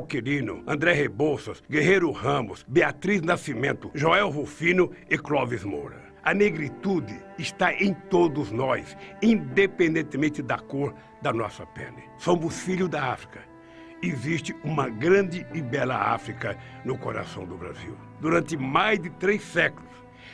Quirino, André Rebouças, Guerreiro Ramos, Beatriz Nascimento, Joel Rufino e Clóvis Moura. A negritude está em todos nós, independentemente da cor da nossa pele. Somos filhos da África. Existe uma grande e bela África no coração do Brasil. Durante mais de 3 séculos,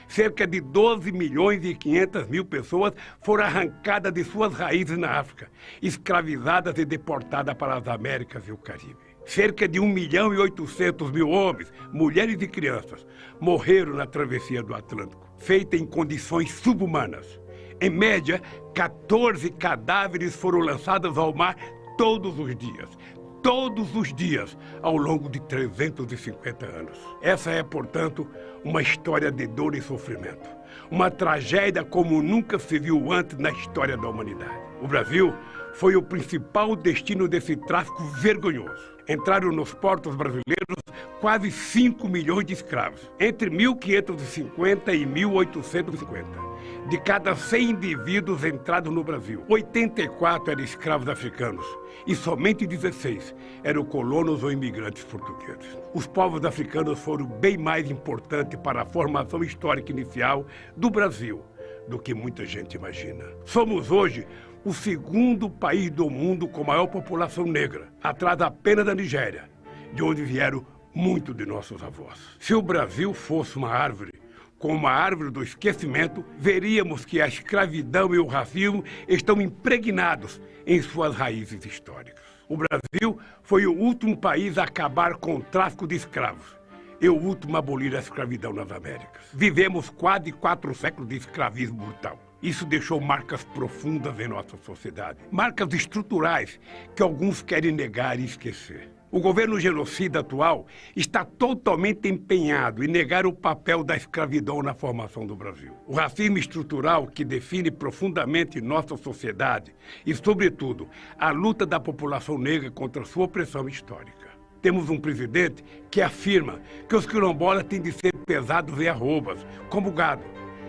cerca de 12 milhões e 500 mil pessoas foram arrancadas de suas raízes na África, escravizadas e deportadas para as Américas e o Caribe. Cerca de 1 milhão e 800 mil homens, mulheres e crianças morreram na travessia do Atlântico, feita em condições subhumanas. Em média, 14 cadáveres foram lançados ao mar todos os dias, ao longo de 350 anos. Essa é, portanto, uma história de dor e sofrimento. Uma tragédia como nunca se viu antes na história da humanidade. O Brasil foi o principal destino desse tráfico vergonhoso. Entraram nos portos brasileiros quase 5 milhões de escravos, entre 1550 e 1850. De cada 100 indivíduos entrados no Brasil, 84 eram escravos africanos e somente 16 eram colonos ou imigrantes portugueses. Os povos africanos foram bem mais importantes para a formação histórica inicial do Brasil do que muita gente imagina. Somos hoje o 2º país do mundo com maior população negra, atrás apenas da Nigéria, de onde vieram muitos de nossos avós. Se o Brasil fosse uma árvore, como a árvore do esquecimento, veríamos que a escravidão e o racismo estão impregnados em suas raízes históricas. O Brasil foi o último país a acabar com o tráfico de escravos e o último a abolir a escravidão nas Américas. Vivemos quase 4 séculos de escravismo brutal. Isso deixou marcas profundas em nossa sociedade, marcas estruturais que alguns querem negar e esquecer. O governo genocida atual está totalmente empenhado em negar o papel da escravidão na formação do Brasil. O racismo estrutural que define profundamente nossa sociedade e, sobretudo, a luta da população negra contra sua opressão histórica. Temos um presidente que afirma que os quilombolas têm de ser pesados e arrobas, como gado,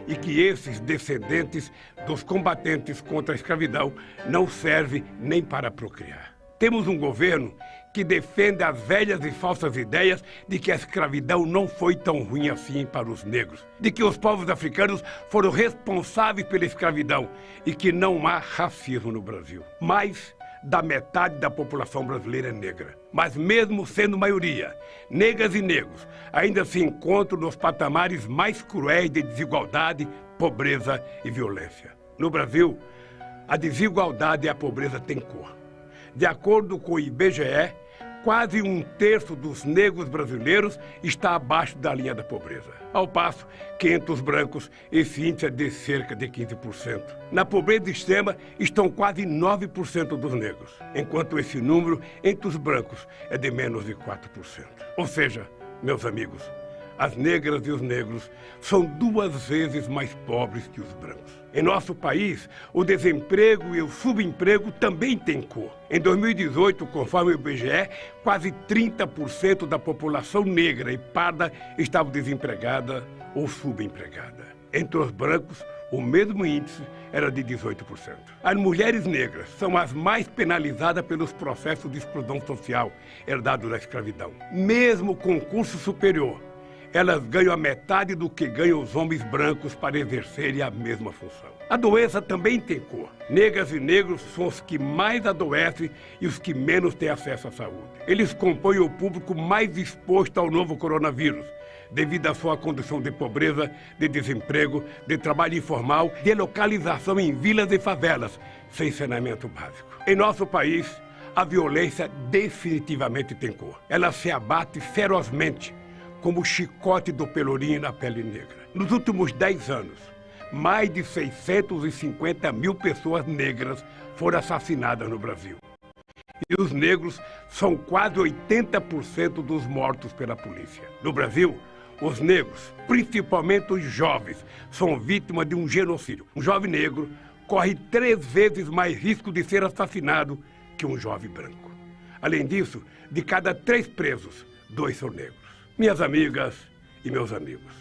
e que esses descendentes dos combatentes contra a escravidão não servem nem para procriar. Temos um governo que defende as velhas e falsas ideias de que a escravidão não foi tão ruim assim para os negros, de que os povos africanos foram responsáveis pela escravidão e que não há racismo no Brasil. Mais da metade da população brasileira é negra. Mas mesmo sendo maioria, negras e negros ainda se encontram nos patamares mais cruéis de desigualdade, pobreza e violência. No Brasil, a desigualdade e a pobreza têm cor. De acordo com o IBGE, quase 1/3 dos negros brasileiros está abaixo da linha da pobreza. Ao passo que entre os brancos esse índice é de cerca de 15%. Na pobreza extrema estão quase 9% dos negros, enquanto esse número entre os brancos é de menos de 4%. Ou seja, meus amigos, as negras e os negros são 2 vezes mais pobres que os brancos. Em nosso país, o desemprego e o subemprego também têm cor. Em 2018, conforme o IBGE, quase 30% da população negra e parda estava desempregada ou subempregada. Entre os brancos, o mesmo índice era de 18%. As mulheres negras são as mais penalizadas pelos processos de exclusão social herdados da escravidão. Mesmo com curso superior, elas ganham a metade do que ganham os homens brancos para exercerem a mesma função. A doença também tem cor. Negras e negros são os que mais adoecem e os que menos têm acesso à saúde. Eles compõem o público mais exposto ao novo coronavírus, devido à sua condição de pobreza, de desemprego, de trabalho informal, de localização em vilas e favelas, sem saneamento básico. Em nosso país, a violência definitivamente tem cor. Ela se abate ferozmente, como o chicote do pelourinho na pele negra. Nos últimos 10 anos, mais de 650 mil pessoas negras foram assassinadas no Brasil. E os negros são quase 80% dos mortos pela polícia. No Brasil, os negros, principalmente os jovens, são vítimas de um genocídio. Um jovem negro corre 3 vezes mais risco de ser assassinado que um jovem branco. Além disso, de cada 3 presos, 2 são negros. Minhas amigas e meus amigos,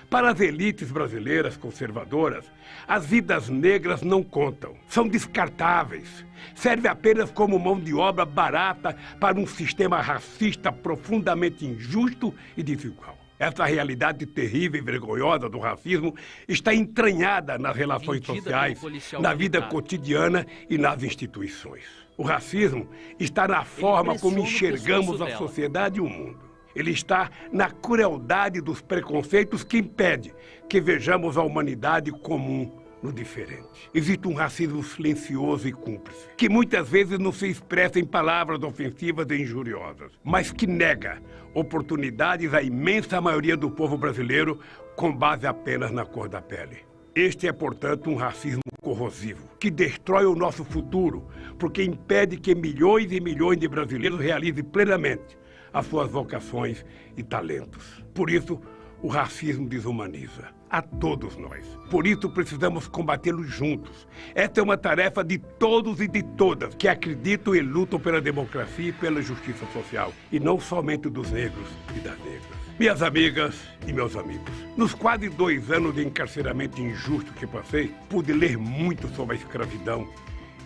Para as elites brasileiras conservadoras, as vidas negras não contam, são descartáveis. Serve apenas como mão de obra barata para um sistema racista profundamente injusto e desigual. Essa realidade terrível e vergonhosa do racismo está entranhada nas relações sociais, na vida cotidiana e nas instituições. O racismo está na forma como enxergamos a sociedade e o mundo. Ele está na crueldade dos preconceitos que impede que vejamos a humanidade comum no diferente. Existe um racismo silencioso e cúmplice, que muitas vezes não se expressa em palavras ofensivas e injuriosas, mas que nega oportunidades à imensa maioria do povo brasileiro com base apenas na cor da pele. Este é, portanto, um racismo corrosivo, que destrói o nosso futuro, porque impede que milhões e milhões de brasileiros realizem plenamente as suas vocações e talentos. Por isso, o racismo desumaniza a todos nós. Por isso, precisamos combatê-lo juntos. Esta é uma tarefa de todos e de todas que acreditam e lutam pela democracia e pela justiça social, e não somente dos negros e das negras. Minhas amigas e meus amigos, nos quase 2 anos de encarceramento injusto que passei, pude ler muito sobre a escravidão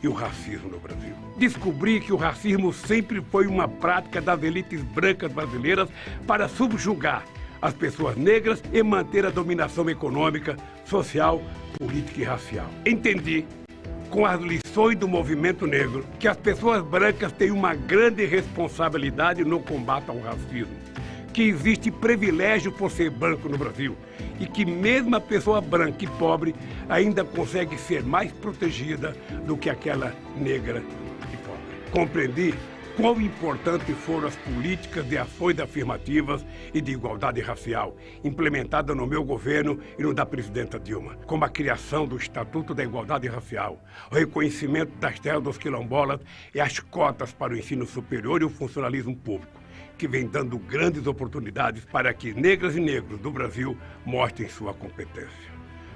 e o racismo no Brasil. Descobri que o racismo sempre foi uma prática das elites brancas brasileiras para subjugar as pessoas negras e manter a dominação econômica, social, política e racial. Entendi, com as lições do movimento negro, que as pessoas brancas têm uma grande responsabilidade no combate ao racismo, que existe privilégio por ser branco no Brasil e que mesmo a pessoa branca e pobre ainda consegue ser mais protegida do que aquela negra e pobre. Compreendi quão importantes foram as políticas de ações afirmativas e de igualdade racial implementadas no meu governo e no da presidenta Dilma, como a criação do Estatuto da Igualdade Racial, o reconhecimento das terras dos quilombolas e as cotas para o ensino superior e o funcionalismo público, que vem dando grandes oportunidades para que negras e negros do Brasil mostrem sua competência.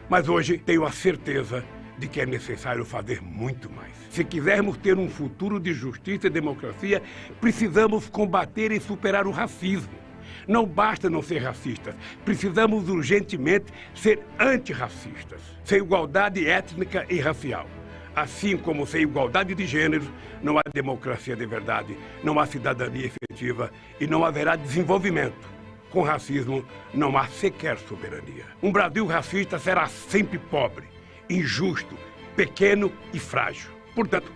Mas hoje tenho a certeza de que é necessário fazer muito mais. Se quisermos ter um futuro de justiça e democracia, precisamos combater e superar o racismo. Não basta não ser racistas, precisamos urgentemente ser antirracistas, sem igualdade étnica e racial. Assim como sem igualdade de gêneros, não há democracia de verdade, não há cidadania efetiva e não haverá desenvolvimento. Com racismo, não há sequer soberania. Um Brasil racista será sempre pobre, injusto, pequeno e frágil. Portanto,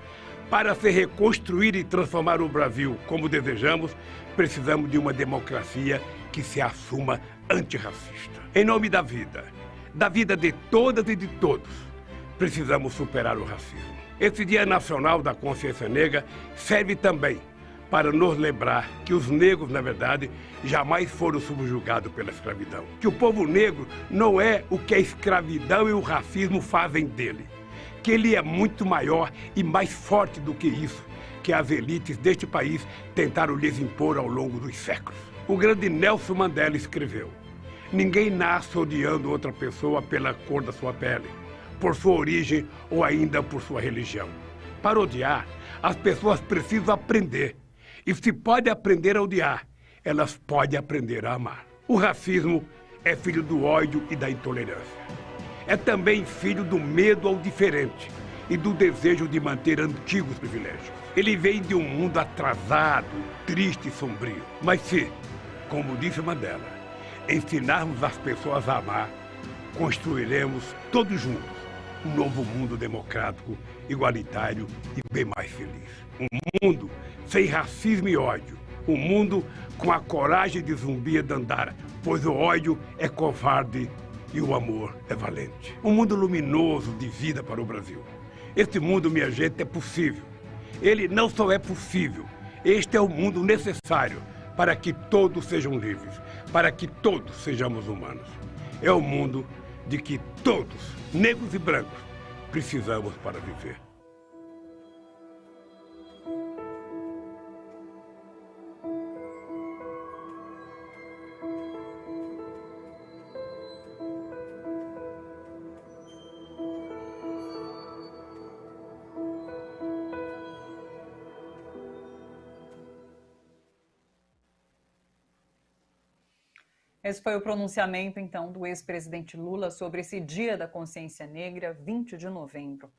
para se reconstruir e transformar o Brasil como desejamos, precisamos de uma democracia que se assuma antirracista. Em nome da vida de todas e de todos, precisamos superar o racismo. Esse Dia Nacional da Consciência Negra serve também para nos lembrar que os negros, na verdade, jamais foram subjugados pela escravidão. Que o povo negro não é o que a escravidão e o racismo fazem dele. Que ele é muito maior e mais forte do que isso, que as elites deste país tentaram lhes impor ao longo dos séculos. O grande Nelson Mandela escreveu: ninguém nasce odiando outra pessoa pela cor da sua pele, por sua origem ou ainda por sua religião. Para odiar, as pessoas precisam aprender. E se pode aprender a odiar, elas podem aprender a amar. O racismo é filho do ódio e da intolerância. É também filho do medo ao diferente e do desejo de manter antigos privilégios. Ele vem de um mundo atrasado, triste e sombrio. Mas se, como disse Mandela, ensinarmos as pessoas a amar, construiremos todos juntos um novo mundo democrático, igualitário e bem mais feliz. Um mundo sem racismo e ódio. Um mundo com a coragem de Zumbi de Dandara, pois o ódio é covarde e o amor é valente. Um mundo luminoso de vida para o Brasil. Este mundo, minha gente, é possível. Ele não só é possível, este é o mundo necessário para que todos sejam livres, para que todos sejamos humanos. É o mundo de que todos, negros e brancos, precisamos para viver. Esse foi o pronunciamento, então, do ex-presidente Lula sobre esse Dia da Consciência Negra, 20 de novembro.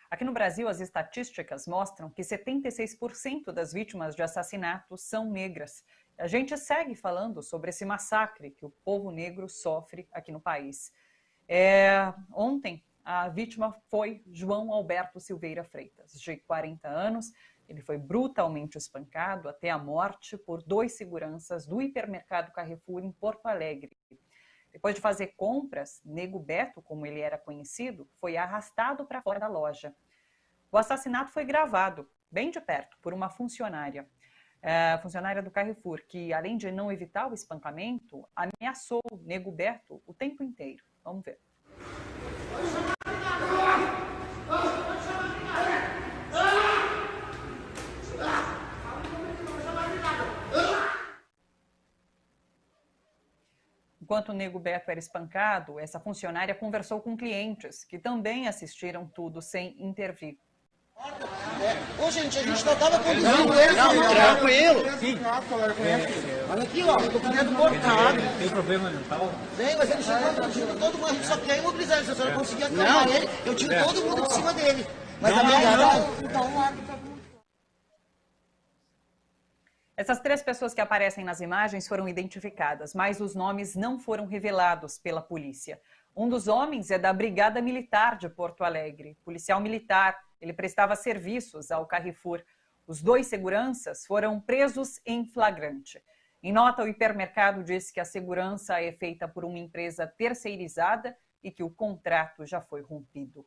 Aqui no Brasil, as estatísticas mostram que 76% das vítimas de assassinatos são negras. A gente segue falando sobre esse massacre que o povo negro sofre aqui no país. Ontem, a vítima foi João Alberto Silveira Freitas, de 40 anos. Ele foi brutalmente espancado até a morte por 2 seguranças do hipermercado Carrefour em Porto Alegre. Depois de fazer compras, Nego Beto, como ele era conhecido, foi arrastado para fora da loja. O assassinato foi gravado, bem de perto, por uma funcionária. Funcionária do Carrefour, que além de não evitar o espancamento, ameaçou Nego Beto o tempo inteiro. Vamos ver. Enquanto o Nego Beto era espancado, essa funcionária conversou com clientes que também assistiram tudo sem intervir. Ô, gente, a gente não estava conduzindo ele. Não, tranquilo. Sim. Olha aqui, ó, eu tô com o dedo cortado. Tem problema mental? Bem, mas ele chegou atingindo todo mundo, a gente só quer imobilizar ele. Se a senhora conseguir acalmar ele, eu tiro todo mundo de cima dele. Mas a minha garra, então, larga todo mundo. Essas 3 pessoas que aparecem nas imagens foram identificadas, mas os nomes não foram revelados pela polícia. Um dos homens é da Brigada Militar de Porto Alegre, policial militar. Ele prestava serviços ao Carrefour. Os 2 seguranças foram presos em flagrante. Em nota, o hipermercado disse que a segurança é feita por uma empresa terceirizada e que o contrato já foi rompido.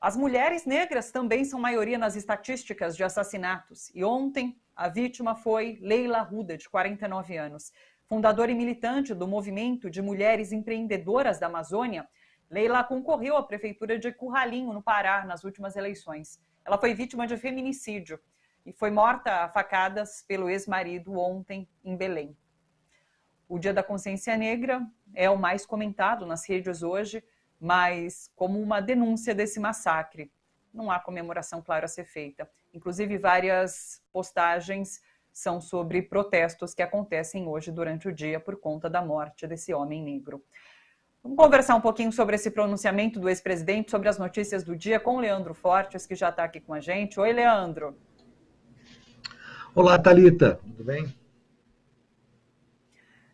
As mulheres negras também são maioria nas estatísticas de assassinatos. E ontem, a vítima foi Leila Arruda, de 49 anos. Fundadora e militante do movimento de mulheres empreendedoras da Amazônia, Leila concorreu à prefeitura de Curralinho, no Pará, nas últimas eleições. Ela foi vítima de feminicídio e foi morta a facadas pelo ex-marido ontem em Belém. O Dia da Consciência Negra é o mais comentado nas redes hoje, mas como uma denúncia desse massacre. Não há comemoração, claro, a ser feita. Inclusive, várias postagens são sobre protestos que acontecem hoje durante o dia por conta da morte desse homem negro. Vamos conversar um pouquinho sobre esse pronunciamento do ex-presidente, sobre as notícias do dia, com o Leandro Fortes, que já está aqui com a gente. Oi, Leandro. Olá, Thalita. Tudo bem?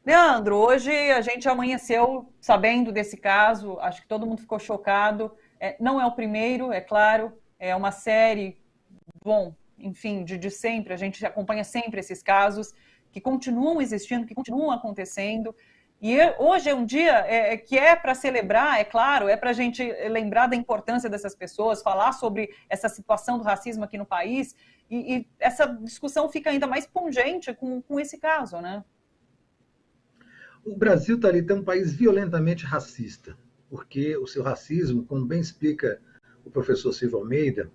Leandro, hoje a gente amanheceu sabendo desse caso, acho que todo mundo ficou chocado. Não é o primeiro, é claro, é uma série, bom, enfim, de sempre, a gente acompanha sempre esses casos que continuam existindo, que continuam acontecendo. E hoje é um dia que é para celebrar, é claro, é para a gente lembrar da importância dessas pessoas, falar sobre essa situação do racismo aqui no país, e essa discussão fica ainda mais pungente com esse caso, né? O Brasil, Thalita, é um país violentamente racista, porque o seu racismo, como bem explica o professor Silvio Almeida,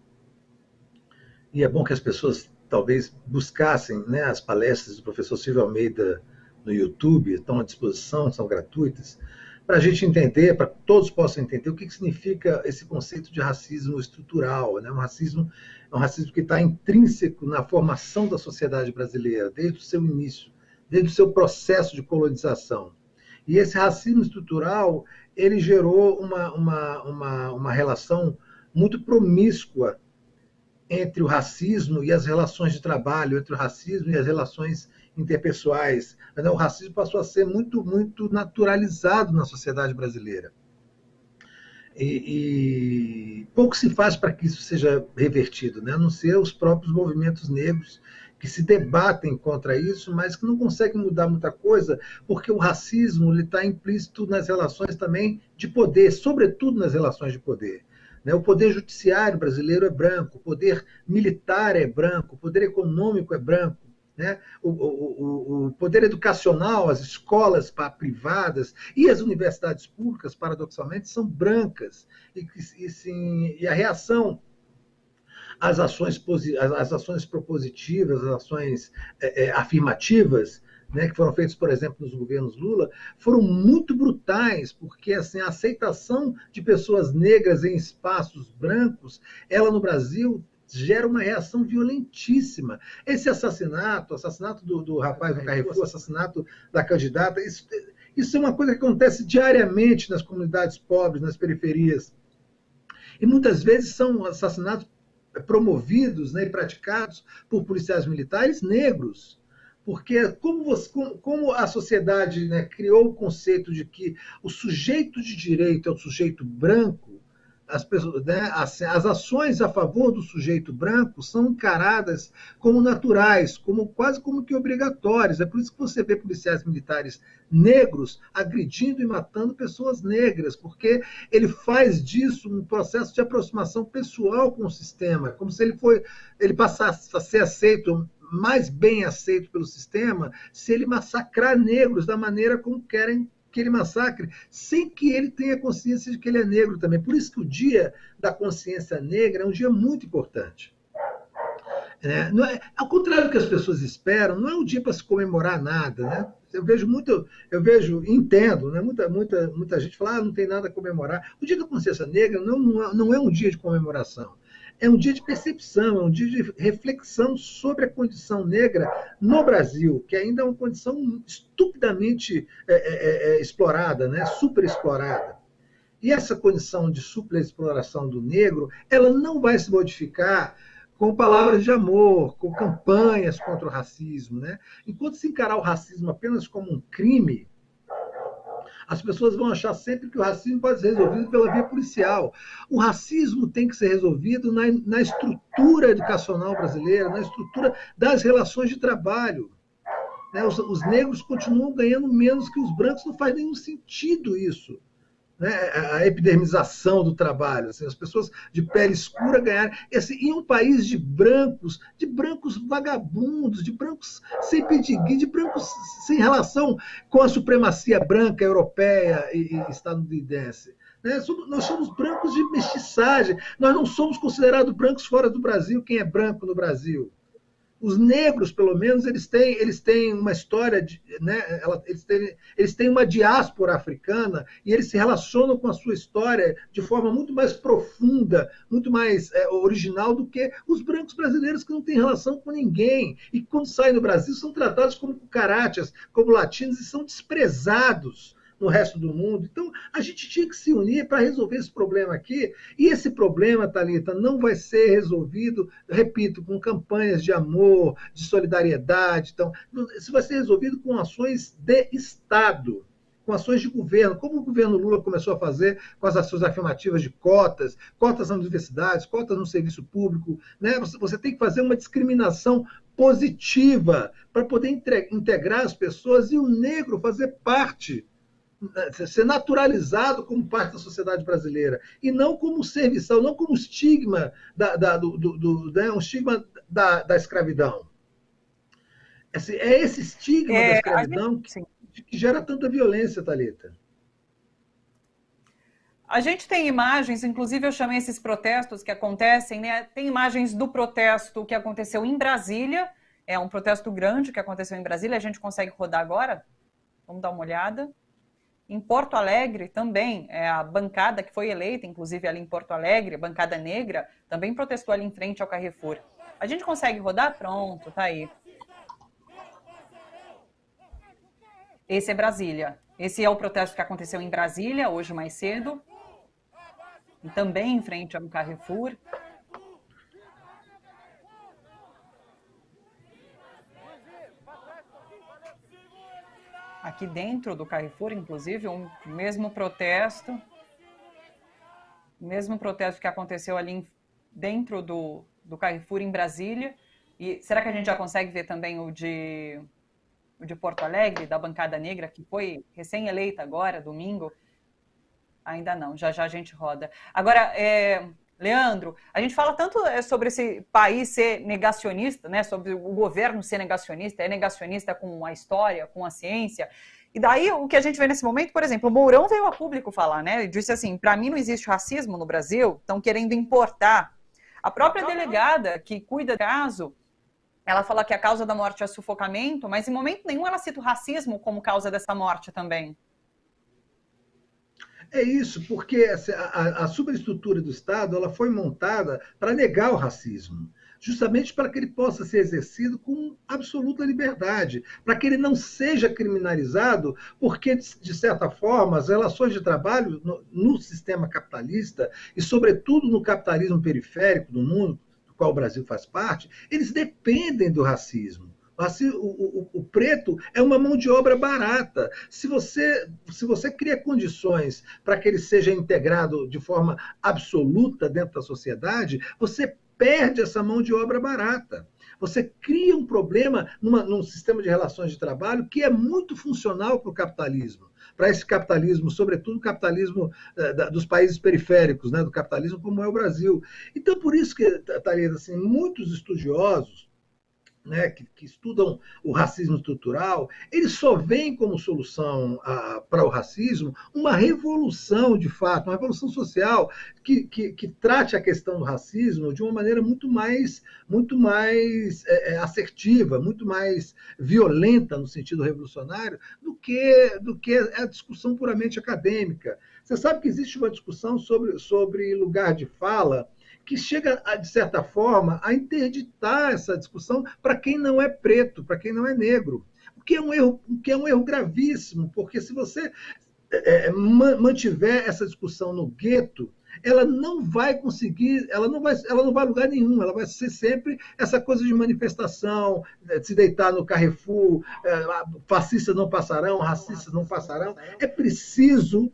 e é bom que as pessoas talvez buscassem, né, as palestras do professor Silvio Almeida no YouTube, estão à disposição, são gratuitas, para a gente entender, para que todos possam entender o que significa esse conceito de racismo estrutural, né? Um racismo que está intrínseco na formação da sociedade brasileira, desde o seu início, desde o seu processo de colonização. E esse racismo estrutural, ele gerou uma relação muito promíscua entre o racismo e as relações de trabalho, entre o racismo e as relações interpessoais. O racismo passou a ser muito, muito naturalizado na sociedade brasileira. E pouco se faz para que isso seja revertido, né? A não ser os próprios movimentos negros que se debatem contra isso, mas que não conseguem mudar muita coisa, porque o racismo está implícito nas relações também de poder, sobretudo nas relações de poder. O poder judiciário brasileiro é branco, o poder militar é branco, o poder econômico é branco, né? O poder educacional, as escolas privadas e as universidades públicas, paradoxalmente, são brancas. E a reação às ações propositivas, às ações afirmativas, né, que foram feitos, por exemplo, nos governos Lula, foram muito brutais, porque assim, a aceitação de pessoas negras em espaços brancos, ela no Brasil gera uma reação violentíssima. Esse assassinato, o assassinato do rapaz do Carrefour, o assassinato da candidata, isso é uma coisa que acontece diariamente nas comunidades pobres, nas periferias. E muitas vezes são assassinatos promovidos, né, e praticados por policiais militares negros. Porque como a sociedade, né, criou o conceito de que o sujeito de direito é o sujeito branco, as pessoas, né, as ações a favor do sujeito branco são encaradas como naturais, quase como que obrigatórias. É por isso que você vê policiais militares negros agredindo e matando pessoas negras, porque ele faz disso um processo de aproximação pessoal com o sistema, como se ele passasse a ser aceito, mais bem aceito pelo sistema, se ele massacrar negros da maneira como querem que ele massacre, sem que ele tenha consciência de que ele é negro também. Por isso que o Dia da Consciência Negra é um dia muito importante. Não é, ao contrário do que as pessoas esperam, não é um dia para se comemorar nada, né? Entendo, né? Muita gente fala, não tem nada a comemorar. O Dia da Consciência Negra não é um dia de comemoração. É um dia de percepção, é um dia de reflexão sobre a condição negra no Brasil, que ainda é uma condição estupidamente explorada, né? Superexplorada. E essa condição de superexploração do negro, ela não vai se modificar com palavras de amor, com campanhas contra o racismo, né? Enquanto se encarar o racismo apenas como um crime, as pessoas vão achar sempre que o racismo pode ser resolvido pela via policial. O racismo tem que ser resolvido na estrutura educacional brasileira, na estrutura das relações de trabalho. Né? Os negros continuam ganhando menos que os brancos, não faz nenhum sentido isso. Né? A epidermização do trabalho, assim, as pessoas de pele escura ganharem. Em um país de brancos vagabundos, de brancos sem pedigree, de brancos sem relação com a supremacia branca europeia e estadunidense. Né? Nós somos brancos de mestiçagem, nós não somos considerados brancos fora do Brasil, quem é branco no Brasil. Os negros, pelo menos, eles têm uma história, né? Eles têm uma diáspora africana e eles se relacionam com a sua história de forma muito mais profunda, muito mais original do que os brancos brasileiros que não têm relação com ninguém. E quando saem do Brasil são tratados como cucarachas, como latinos e são desprezados no resto do mundo. Então, a gente tinha que se unir para resolver esse problema aqui. E esse problema, Thalita, não vai ser resolvido, repito, com campanhas de amor, de solidariedade. Então, isso vai ser resolvido com ações de Estado, com ações de governo, como o governo Lula começou a fazer com as ações afirmativas de cotas nas universidades, cotas no serviço público. Né? Você tem que fazer uma discriminação positiva para poder integrar as pessoas e o negro fazer parte, ser naturalizado como parte da sociedade brasileira, e não como serviçal, não como estigma um estigma da escravidão. É esse estigma da escravidão que gera tanta violência, Thalita. A gente tem imagens, inclusive eu chamei esses protestos que acontecem, né? Tem imagens do protesto que aconteceu em Brasília, é um protesto grande que aconteceu em Brasília, a gente consegue rodar agora? Vamos dar uma olhada. Em Porto Alegre também, a bancada que foi eleita, inclusive ali em Porto Alegre, a bancada negra, também protestou ali em frente ao Carrefour. A gente consegue rodar? Pronto, tá aí. Esse é Brasília. Esse é o protesto que aconteceu em Brasília, hoje mais cedo. E também em frente ao Carrefour. Aqui dentro do Carrefour, inclusive, o mesmo protesto que aconteceu ali dentro do Carrefour em Brasília. E será que a gente já consegue ver também o de Porto Alegre, da bancada negra, que foi recém-eleita agora, domingo? Ainda não, já a gente roda. Agora, Leandro, a gente fala tanto sobre esse país ser negacionista, né? Sobre o governo ser negacionista, é negacionista com a história, com a ciência. E daí o que a gente vê nesse momento, por exemplo, o Mourão veio a público falar, né? Ele disse assim, para mim não existe racismo no Brasil, estão querendo importar. A própria delegada que cuida do caso, ela fala que a causa da morte é sufocamento, mas em momento nenhum ela cita o racismo como causa dessa morte também. É isso, porque a superestrutura do Estado ela foi montada para negar o racismo, justamente para que ele possa ser exercido com absoluta liberdade, para que ele não seja criminalizado, porque, de certa forma, as relações de trabalho no sistema capitalista, e sobretudo no capitalismo periférico do mundo, do qual o Brasil faz parte, eles dependem do racismo. O preto é uma mão de obra barata. Se você cria condições para que ele seja integrado de forma absoluta dentro da sociedade, você perde essa mão de obra barata. Você cria um problema num sistema de relações de trabalho que é muito funcional para o capitalismo. Para esse capitalismo, sobretudo o capitalismo dos países periféricos, né, do capitalismo como é o Brasil. Então, por isso que, Thalita, assim, muitos estudiosos, né, que estudam o racismo estrutural, eles só veem como solução para o racismo uma revolução, de fato, uma revolução social que trate a questão do racismo de uma maneira muito mais assertiva, muito mais violenta no sentido revolucionário do que a discussão puramente acadêmica. Você sabe que existe uma discussão sobre lugar de fala que chega, de certa forma, a interditar essa discussão para quem não é preto, para quem não é negro. O que é um erro gravíssimo, porque se você mantiver essa discussão no gueto, ela não vai conseguir, ela não vai a lugar nenhum, ela vai ser sempre essa coisa de manifestação, de se deitar no Carrefour, fascistas não passarão, racistas não passarão. É preciso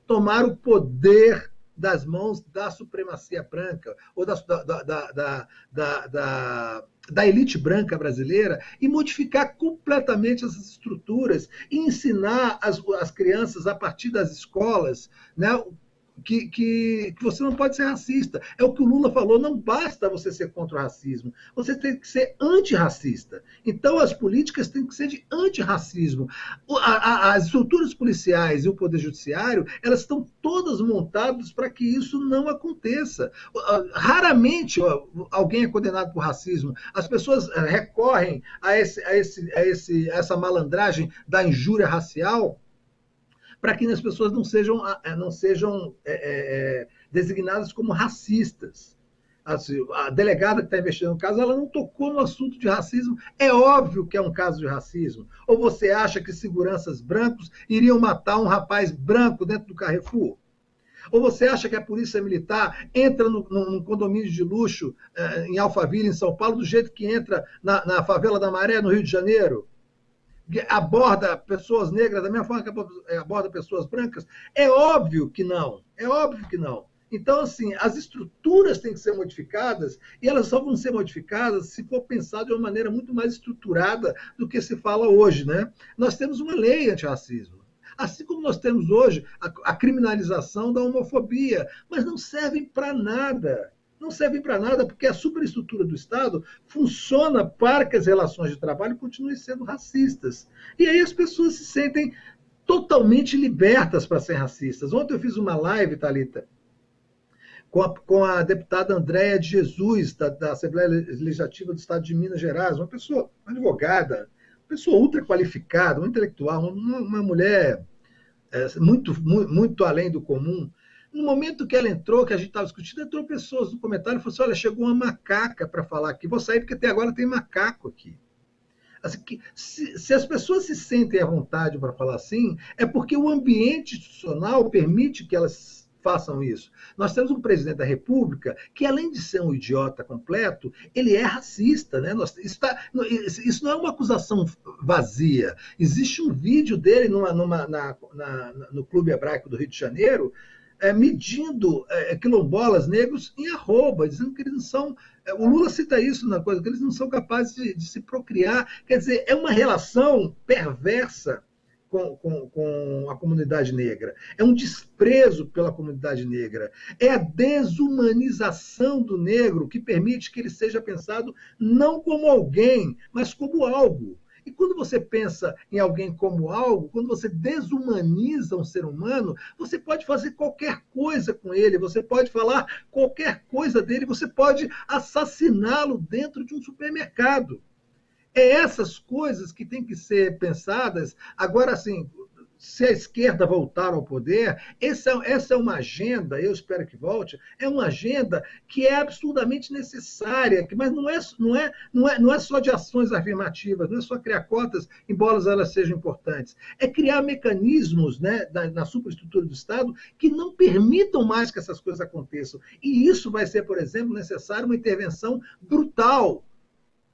tomar o poder das mãos da supremacia branca, ou da elite branca brasileira, e modificar completamente essas estruturas, e ensinar as crianças, a partir das escolas, né, que você não pode ser racista. É o que o Lula falou, não basta você ser contra o racismo, você tem que ser antirracista. Então as políticas têm que ser de antirracismo. As estruturas policiais e o Poder Judiciário, elas estão todas montadas para que isso não aconteça. Raramente alguém é condenado por racismo. As pessoas recorrem a essa malandragem da injúria racial para que as pessoas não sejam designadas como racistas. Assim, a delegada que está investigando o caso, ela não tocou no assunto de racismo. É óbvio que é um caso de racismo. Ou você acha que seguranças brancos iriam matar um rapaz branco dentro do Carrefour? Ou você acha que a polícia militar entra num condomínio de luxo em Alphaville, em São Paulo, do jeito que entra na favela da Maré, no Rio de Janeiro? Aborda pessoas negras da mesma forma que aborda pessoas brancas? É óbvio que não. É óbvio que não. Então, assim, as estruturas têm que ser modificadas, e elas só vão ser modificadas se for pensado de uma maneira muito mais estruturada do que se fala hoje, né? Nós temos uma lei antirracismo, assim como nós temos hoje a criminalização da homofobia, mas não servem para nada. Não servem para nada, porque a superestrutura do Estado funciona para que as relações de trabalho continuem sendo racistas. E aí as pessoas se sentem totalmente libertas para ser racistas. Ontem eu fiz uma live, Thalita, com a deputada Andréia de Jesus, da Assembleia Legislativa do Estado de Minas Gerais, uma advogada, uma pessoa ultra qualificada, uma intelectual, uma mulher muito além do comum. No momento que ela entrou, que a gente estava discutindo, entrou pessoas no comentário e falou assim: olha, chegou uma macaca para falar aqui, vou sair porque até agora tem macaco aqui. Assim, se as pessoas se sentem à vontade para falar assim, é porque o ambiente institucional permite que elas façam isso. Nós temos um presidente da República que, além de ser um idiota completo, ele é racista, né? Isso não é uma acusação vazia. Existe um vídeo dele no Clube Hebraico do Rio de Janeiro, medindo quilombolas negros em arroba, dizendo que eles não são... O Lula cita isso na coisa, que eles não são capazes de se procriar. Quer dizer, é uma relação perversa com a comunidade negra. É um desprezo pela comunidade negra. É a desumanização do negro que permite que ele seja pensado não como alguém, mas como algo. E quando você pensa em alguém como algo, quando você desumaniza um ser humano, você pode fazer qualquer coisa com ele, você pode falar qualquer coisa dele, você pode assassiná-lo dentro de um supermercado. É essas coisas que têm que ser pensadas. Agora, assim, se a esquerda voltar ao poder, essa é uma agenda, eu espero que volte, é uma agenda que é absurdamente necessária, mas não é só de ações afirmativas, não é só criar cotas, embora elas sejam importantes, é criar mecanismos, né, na superestrutura do Estado que não permitam mais que essas coisas aconteçam. E isso vai ser, por exemplo, necessário uma intervenção brutal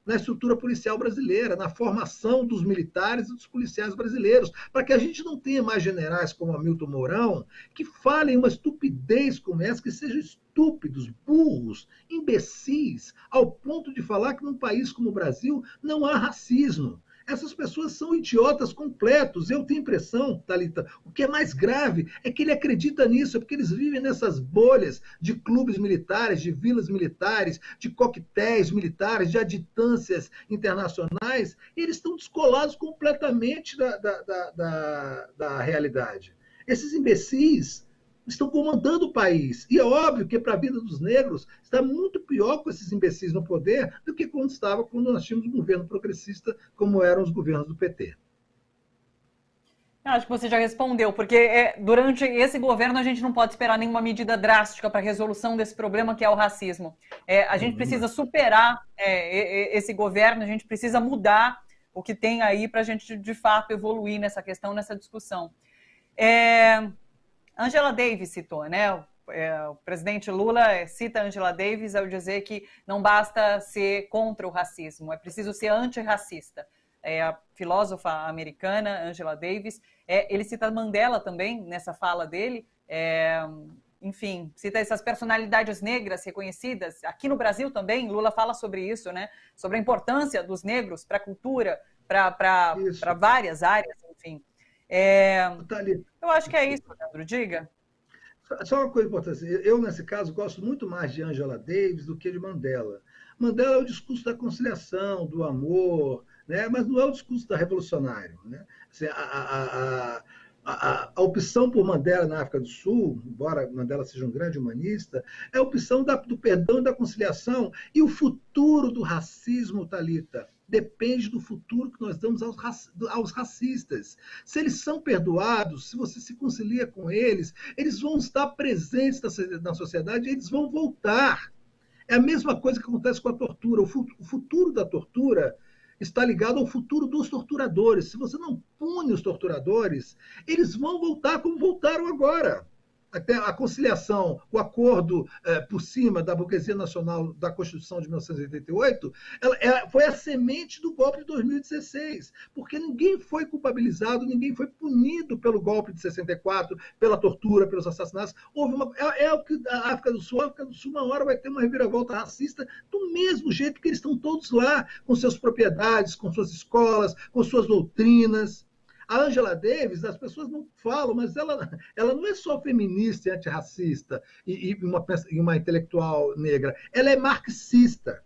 na estrutura policial brasileira, na formação dos militares e dos policiais brasileiros, para que a gente não tenha mais generais como Hamilton Mourão, que falem uma estupidez como essa, que sejam estúpidos, burros, imbecis, ao ponto de falar que num país como o Brasil não há racismo. Essas pessoas são idiotas completos. Eu tenho impressão, Thalita, o que é mais grave é que ele acredita nisso, é porque eles vivem nessas bolhas de clubes militares, de vilas militares, de coquetéis militares, de aditâncias internacionais, e eles estão descolados completamente da realidade. Esses imbecis estão comandando o país. E é óbvio que para a vida dos negros está muito pior com esses imbecis no poder do que quando nós tínhamos um governo progressista, como eram os governos do PT. Acho que você já respondeu, porque durante esse governo a gente não pode esperar nenhuma medida drástica para a resolução desse problema que é o racismo. A gente precisa superar esse governo, a gente precisa mudar o que tem aí para a gente, de fato, evoluir nessa questão, nessa discussão. Angela Davis citou, né? O presidente Lula cita Angela Davis ao dizer que não basta ser contra o racismo, é preciso ser antirracista. A filósofa americana Angela Davis, ele cita Mandela também nessa fala dele, enfim, cita essas personalidades negras reconhecidas. Aqui no Brasil também, Lula fala sobre isso, né? Sobre a importância dos negros para a cultura, para várias áreas, enfim. Eu acho que é isso, Leandro, diga. Só uma coisa importante, eu nesse caso gosto muito mais de Angela Davis do que de Mandela. Mandela é o discurso da conciliação, do amor, né? Mas não é o discurso da revolucionário. Né? Assim, a opção por Mandela na África do Sul, embora Mandela seja um grande humanista, é a opção do perdão e da conciliação. E o futuro do racismo, Thalita, depende do futuro que nós damos aos racistas. Se eles são perdoados, se você se concilia com eles, eles vão estar presentes na sociedade e eles vão voltar. É a mesma coisa que acontece com a tortura. O futuro da tortura está ligado ao futuro dos torturadores. Se você não pune os torturadores, eles vão voltar como voltaram agora. Até a conciliação, o acordo por cima da burguesia nacional da Constituição de 1988, foi a semente do golpe de 2016, porque ninguém foi culpabilizado, ninguém foi punido pelo golpe de 64, pela tortura, pelos assassinatos. Houve o que a África do Sul uma hora vai ter uma reviravolta racista do mesmo jeito que eles estão todos lá, com suas propriedades, com suas escolas, com suas doutrinas. A Angela Davis, as pessoas não falam, mas ela não é só feminista e antirracista e uma intelectual negra. Ela é marxista.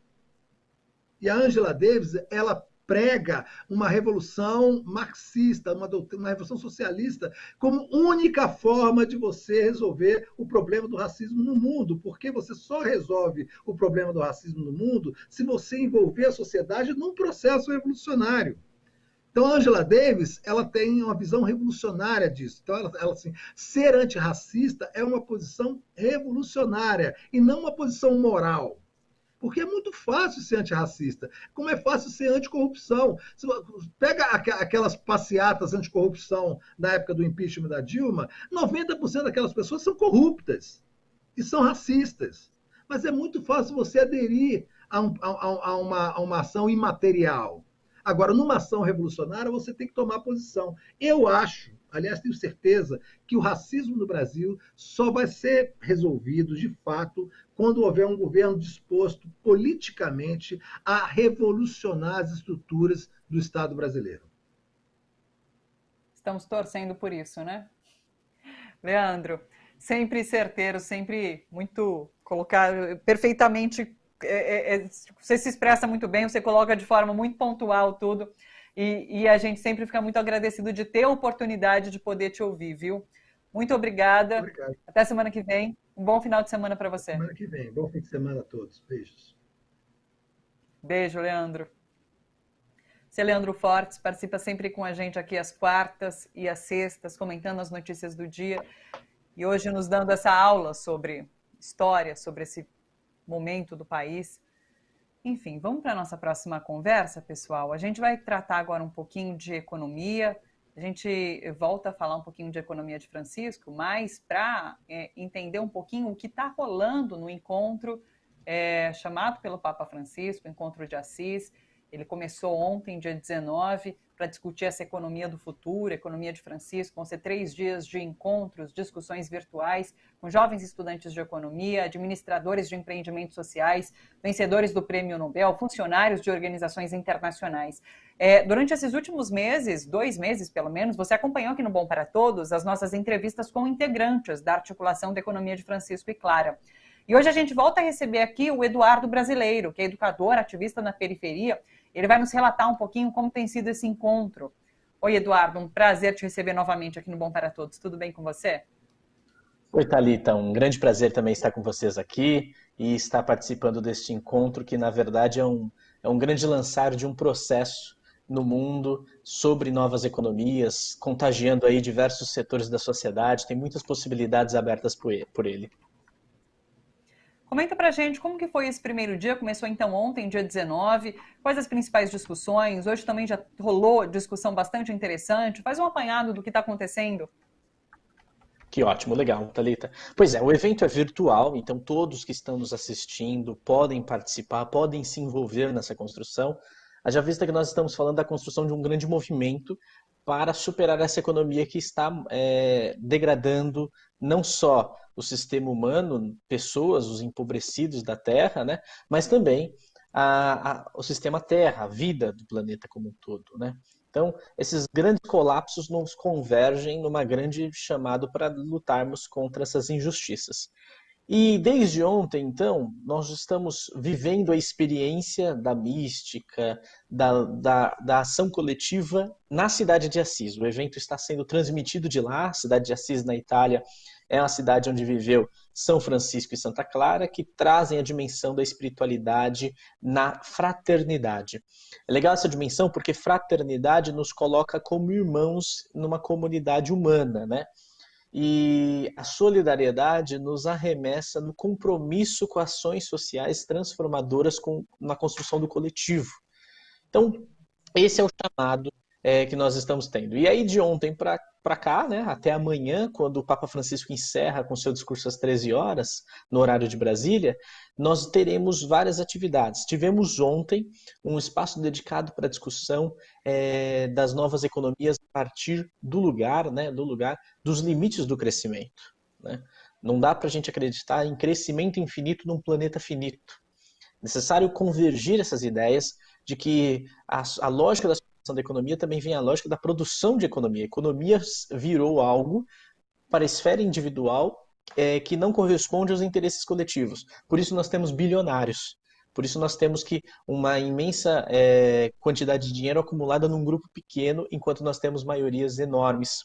E a Angela Davis, ela prega uma revolução marxista, uma revolução socialista, como única forma de você resolver o problema do racismo no mundo, porque você só resolve o problema do racismo no mundo se você envolver a sociedade num processo revolucionário. Então, a Angela Davis, ela tem uma visão revolucionária disso. Então, ela assim, ser antirracista é uma posição revolucionária e não uma posição moral. Porque é muito fácil ser antirracista, como é fácil ser anticorrupção. Pega aquelas passeatas anticorrupção na época do impeachment da Dilma, 90% daquelas pessoas são corruptas e são racistas. Mas é muito fácil você aderir a uma ação imaterial. Agora, numa ação revolucionária, você tem que tomar posição. Eu acho, aliás, tenho certeza, que o racismo no Brasil só vai ser resolvido, de fato, quando houver um governo disposto politicamente a revolucionar as estruturas do Estado brasileiro. Estamos torcendo por isso, né? Leandro, sempre certeiro, sempre muito colocado, perfeitamente. Você se expressa muito bem, você coloca de forma muito pontual tudo, e a gente sempre fica muito agradecido de ter a oportunidade de poder te ouvir, viu? Muito obrigada. Obrigado. Até semana que vem. Um bom final de semana para você. Semana que vem. Bom fim de semana a todos. Beijos. Beijo, Leandro. Você, Leandro Fortes, participa sempre com a gente aqui às quartas e às sextas, comentando as notícias do dia. E hoje nos dando essa aula sobre história, sobre esse momento do país. Enfim, vamos para a nossa próxima conversa, pessoal. A gente vai tratar agora um pouquinho de economia. A gente volta a falar um pouquinho de economia de Francisco, mas para entender um pouquinho o que está rolando no encontro chamado pelo Papa Francisco, Encontro de Assis. Ele começou ontem, dia 19, para discutir essa economia do futuro, economia de Francisco. Vão ser 3 dias de encontros, discussões virtuais com jovens estudantes de economia, administradores de empreendimentos sociais, vencedores do Prêmio Nobel, funcionários de organizações internacionais. Durante esses últimos meses, 2 meses pelo menos, você acompanhou aqui no Bom para Todos as nossas entrevistas com integrantes da articulação da economia de Francisco e Clara. E hoje a gente volta a receber aqui o Eduardo Brasileiro, que é educador, ativista na periferia. Ele vai nos relatar um pouquinho como tem sido esse encontro. Oi, Eduardo, um prazer te receber novamente aqui no Bom para Todos. Tudo bem com você? Oi, Thalita, um grande prazer também estar com vocês aqui e estar participando deste encontro, que na verdade é um grande lançar de um processo no mundo sobre novas economias, contagiando aí diversos setores da sociedade. Tem muitas possibilidades abertas por ele. Comenta pra gente como que foi esse primeiro dia, começou então ontem, dia 19, quais as principais discussões, hoje também já rolou discussão bastante interessante, faz um apanhado do que está acontecendo. Que ótimo, legal, Thalita. Pois é, o evento é virtual, então todos que estão nos assistindo podem participar, podem se envolver nessa construção. Haja vista que nós estamos falando da construção de um grande movimento para superar essa economia que está degradando não só o sistema humano, pessoas, os empobrecidos da Terra, né, mas também o sistema Terra, a vida do planeta como um todo, né? Então, esses grandes colapsos nos convergem numa grande chamada para lutarmos contra essas injustiças. E desde ontem, então, nós estamos vivendo a experiência da mística, da ação coletiva na cidade de Assis. O evento está sendo transmitido de lá, a cidade de Assis, na Itália, é uma cidade onde viveu São Francisco e Santa Clara, que trazem a dimensão da espiritualidade na fraternidade. É legal essa dimensão porque fraternidade nos coloca como irmãos numa comunidade humana, né? E a solidariedade nos arremessa no compromisso com ações sociais transformadoras na construção do coletivo. Então, esse é o chamado que nós estamos tendo. E aí, de ontem para cá, né, até amanhã, quando o Papa Francisco encerra com seu discurso às 13 horas, no horário de Brasília, nós teremos várias atividades. Tivemos ontem um espaço dedicado para a discussão das novas economias a partir do lugar dos limites do crescimento, né? Não dá para a gente acreditar em crescimento infinito num planeta finito. É necessário convergir essas ideias de que a lógica da economia também vem a lógica da produção de economia. A economia virou algo para a esfera individual que não corresponde aos interesses coletivos. Por isso nós temos bilionários. Por isso nós temos uma imensa quantidade de dinheiro acumulada num grupo pequeno, enquanto nós temos maiorias enormes.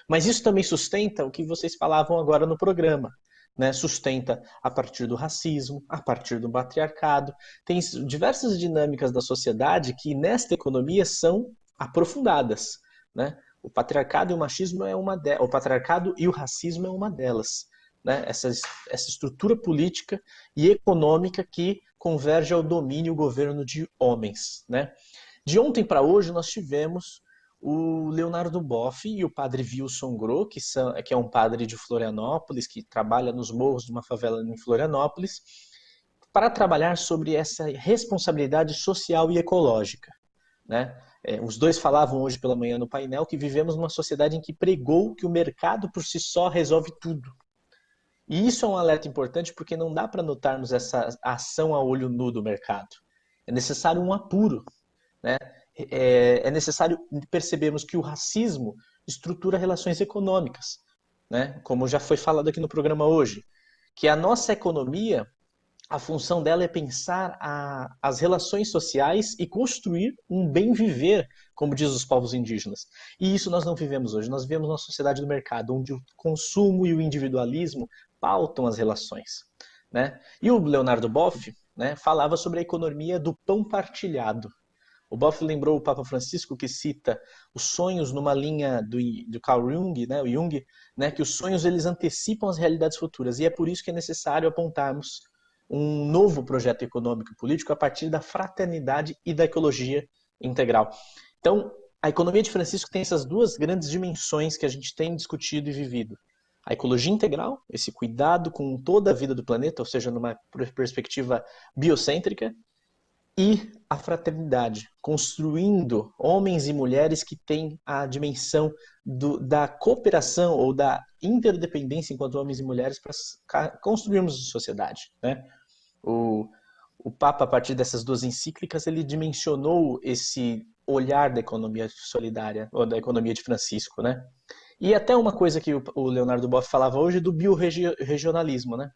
Mas isso também sustenta o que vocês falavam agora no programa, né? Sustenta a partir do racismo, a partir do patriarcado. Tem diversas dinâmicas da sociedade que nesta economia são aprofundadas, né? O patriarcado e o machismo o patriarcado e o racismo é uma delas, né? Essa estrutura política e econômica que converge ao domínio e o governo de homens, né? De ontem para hoje nós tivemos o Leonardo Boff e o padre Wilson Gro, que é um padre de Florianópolis, que trabalha nos morros de uma favela em Florianópolis, para trabalhar sobre essa responsabilidade social e ecológica, né? Os dois falavam hoje pela manhã no painel que vivemos numa sociedade em que pregou que o mercado por si só resolve tudo. E isso é um alerta importante porque não dá para notarmos essa ação a olho nu do mercado. É necessário um apuro, né? É necessário percebermos que o racismo estrutura relações econômicas, né? Como já foi falado aqui no programa hoje, que a nossa economia, a função dela é pensar as relações sociais e construir um bem viver, como diz os povos indígenas. E isso nós não vivemos hoje. Nós vivemos numa sociedade do mercado, onde o consumo e o individualismo pautam as relações, né? E o Leonardo Boff, né, falava sobre a economia do pão partilhado. O Boff lembrou o Papa Francisco, que cita os sonhos numa linha do Carl Jung, né, o Jung, né, que os sonhos eles antecipam as realidades futuras, e é por isso que é necessário apontarmos um novo projeto econômico e político a partir da fraternidade e da ecologia integral. Então, a economia de Francisco tem essas duas grandes dimensões que a gente tem discutido e vivido. A ecologia integral, esse cuidado com toda a vida do planeta, ou seja, numa perspectiva biocêntrica, e a fraternidade, construindo homens e mulheres que têm a dimensão da cooperação ou da interdependência enquanto homens e mulheres para construirmos sociedade, né? O Papa, a partir dessas duas encíclicas, ele dimensionou esse olhar da economia solidária, ou da economia de Francisco, né? E até uma coisa que o Leonardo Boff falava hoje do biorregionalismo, né?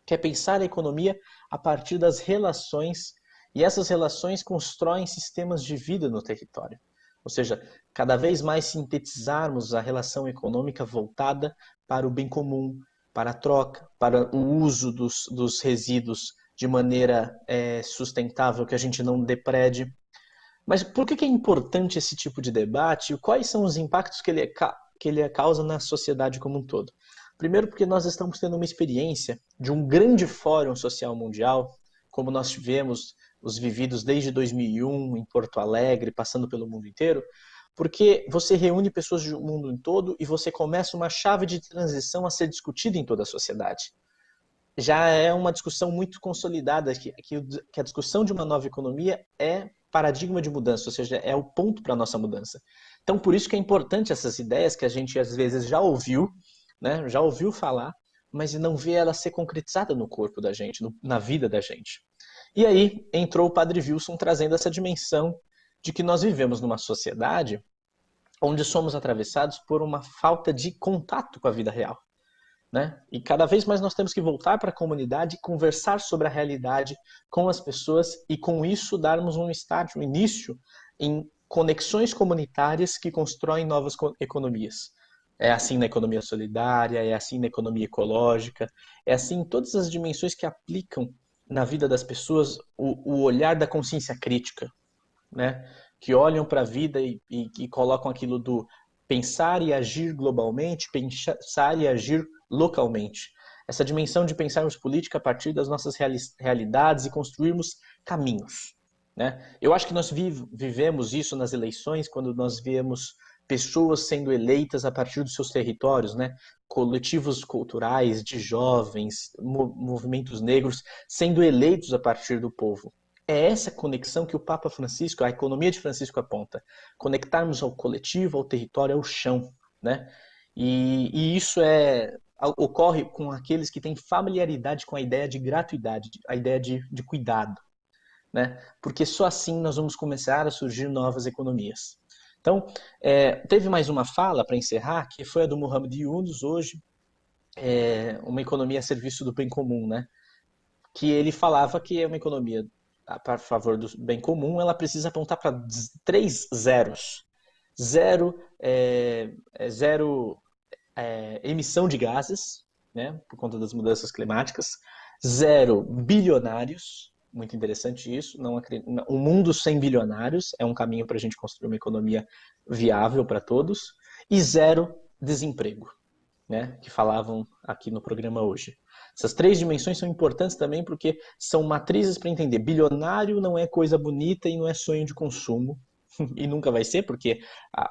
Que é pensar a economia a partir das relações, e essas relações constroem sistemas de vida no território. Ou seja, cada vez mais sintetizarmos a relação econômica voltada para o bem comum, para a troca, para o uso dos resíduos de maneira sustentável, que a gente não deprede. Mas por que é importante esse tipo de debate e quais são os impactos que ele causa na sociedade como um todo? Primeiro, porque nós estamos tendo uma experiência de um grande fórum social mundial, como nós tivemos os vividos desde 2001 em Porto Alegre, passando pelo mundo inteiro, porque você reúne pessoas do mundo todo e você começa uma chave de transição a ser discutida em toda a sociedade. Já é uma discussão muito consolidada, que a discussão de uma nova economia é paradigma de mudança, ou seja, é o ponto para a nossa mudança. Então, por isso que é importante essas ideias que a gente, às vezes, já ouviu, né, já ouviu falar, mas não vê ela ser concretizada no corpo da gente, na vida da gente. E aí entrou o Padre Wilson trazendo essa dimensão de que nós vivemos numa sociedade onde somos atravessados por uma falta de contato com a vida real, né? E cada vez mais nós temos que voltar para a comunidade e conversar sobre a realidade com as pessoas e com isso darmos um start, um início em conexões comunitárias que constroem novas economias. É assim na economia solidária, é assim na economia ecológica, é assim em todas as dimensões que aplicam na vida das pessoas o olhar da consciência crítica, né? Que olham para a vida e colocam aquilo do pensar e agir globalmente, pensar e agir localmente. Essa dimensão de pensarmos política a partir das nossas realidades e construirmos caminhos, né? Eu acho que nós vivemos isso nas eleições, quando nós vemos pessoas sendo eleitas a partir dos seus territórios, né? Coletivos culturais de jovens, movimentos negros sendo eleitos a partir do povo. É essa conexão que o Papa Francisco, a economia de Francisco aponta. Conectarmos ao coletivo, ao território, ao chão, né? E isso ocorre com aqueles que têm familiaridade com a ideia de gratuidade, a ideia de cuidado, né? Porque só assim nós vamos começar a surgir novas economias. Então, teve mais uma fala para encerrar, que foi a do Mohamed Yunus hoje, uma economia a serviço do bem comum, né? Que ele falava que é uma economia a favor do bem comum, ela precisa apontar para 3 zeros. Zero emissão de gases, né? Por conta das mudanças climáticas. 0 bilionários. Muito interessante isso. Um mundo sem bilionários é um caminho para a gente construir uma economia viável para todos. E 0 desemprego, né? Que falavam aqui no programa hoje. Essas 3 dimensões são importantes também porque são matrizes para entender. Bilionário não é coisa bonita e não é sonho de consumo. E nunca vai ser, porque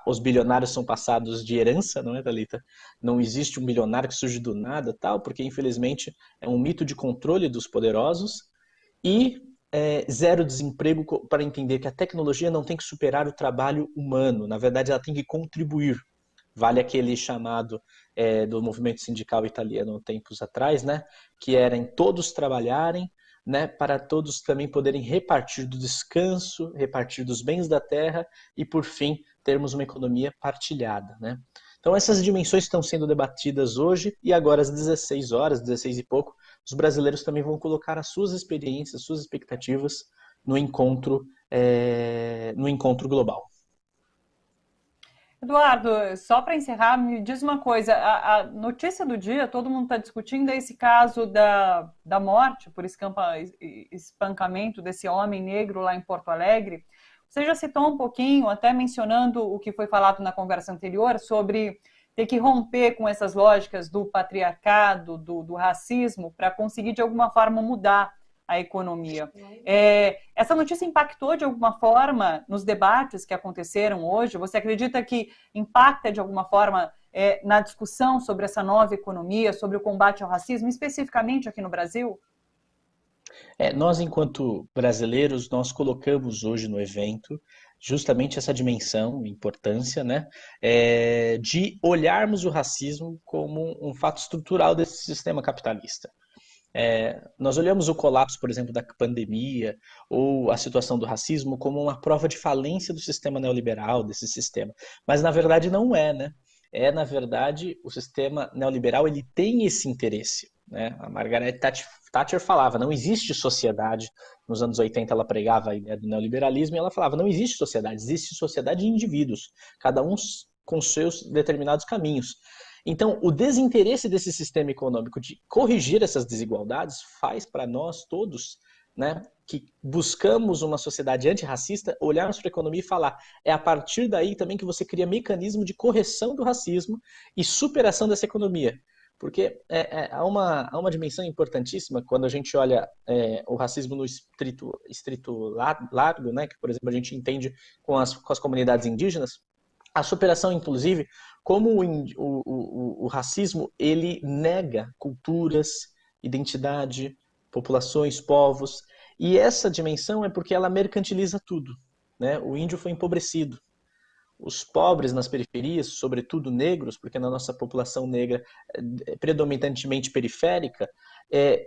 os bilionários são passados de herança, não é, Thalita? Não existe um bilionário que surge do nada, tal, porque infelizmente é um mito de controle dos poderosos. E 0 desemprego para entender que a tecnologia não tem que superar o trabalho humano. Na verdade, ela tem que contribuir. Vale aquele chamado do movimento sindical italiano tempos atrás, né? Que era em todos trabalharem, né? Para todos também poderem repartir do descanso, repartir dos bens da terra e, por fim, termos uma economia partilhada, né? Então, essas dimensões estão sendo debatidas hoje e agora às 16 horas, 16 e pouco, os brasileiros também vão colocar as suas experiências, suas expectativas no encontro global. Eduardo, só para encerrar, me diz uma coisa, a notícia do dia, todo mundo está discutindo esse caso da morte por espancamento desse homem negro lá em Porto Alegre. Você já citou um pouquinho, até mencionando o que foi falado na conversa anterior, sobre ter que romper com essas lógicas do patriarcado, do racismo, para conseguir, de alguma forma, mudar a economia. Essa notícia impactou, de alguma forma, nos debates que aconteceram hoje? Você acredita que impacta, de alguma forma, na discussão sobre essa nova economia, sobre o combate ao racismo, especificamente aqui no Brasil? Nós, enquanto brasileiros, nós colocamos hoje no evento justamente essa dimensão, importância, né, de olharmos o racismo como um fato estrutural desse sistema capitalista. Nós olhamos o colapso, por exemplo, da pandemia ou a situação do racismo como uma prova de falência do sistema neoliberal, desse sistema. Mas, na verdade, não é, né? Na verdade, o sistema neoliberal ele tem esse interesse, né? A Margaret Thatcher falava, não existe sociedade. Nos anos 80 ela pregava a ideia do neoliberalismo e ela falava, não existe sociedade, existe sociedade de indivíduos, cada um com seus determinados caminhos. Então, o desinteresse desse sistema econômico de corrigir essas desigualdades faz para nós todos, né, que buscamos uma sociedade antirracista, olharmos para a economia e falar, é a partir daí também que você cria mecanismo de correção do racismo e superação dessa economia. Porque há uma dimensão importantíssima quando a gente olha o racismo no estrito largo, né, que, por exemplo, a gente entende com as comunidades indígenas, a superação, inclusive, como o racismo ele nega culturas, identidade, populações, povos, e essa dimensão é porque ela mercantiliza tudo, né? O índio foi empobrecido. Os pobres nas periferias, sobretudo negros, porque na nossa população negra é predominantemente periférica,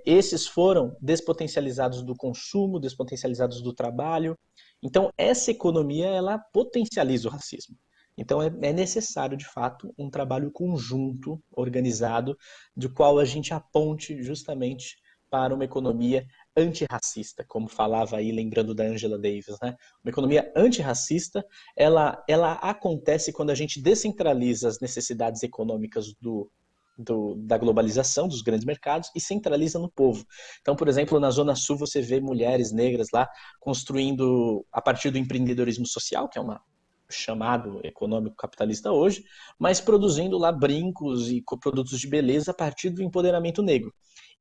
esses foram despotencializados do consumo, despotencializados do trabalho. Então, essa economia ela potencializa o racismo. Então, é necessário, de fato, um trabalho conjunto, organizado, do qual a gente aponte justamente para uma economia antirracista, como falava aí, lembrando da Angela Davis, né? Uma economia antirracista, ela acontece quando a gente descentraliza as necessidades econômicas da globalização, dos grandes mercados, e centraliza no povo. Então, por exemplo, na Zona Sul você vê mulheres negras lá construindo, a partir do empreendedorismo social, que é uma chamado econômico capitalista hoje, mas produzindo lá brincos e produtos de beleza a partir do empoderamento negro.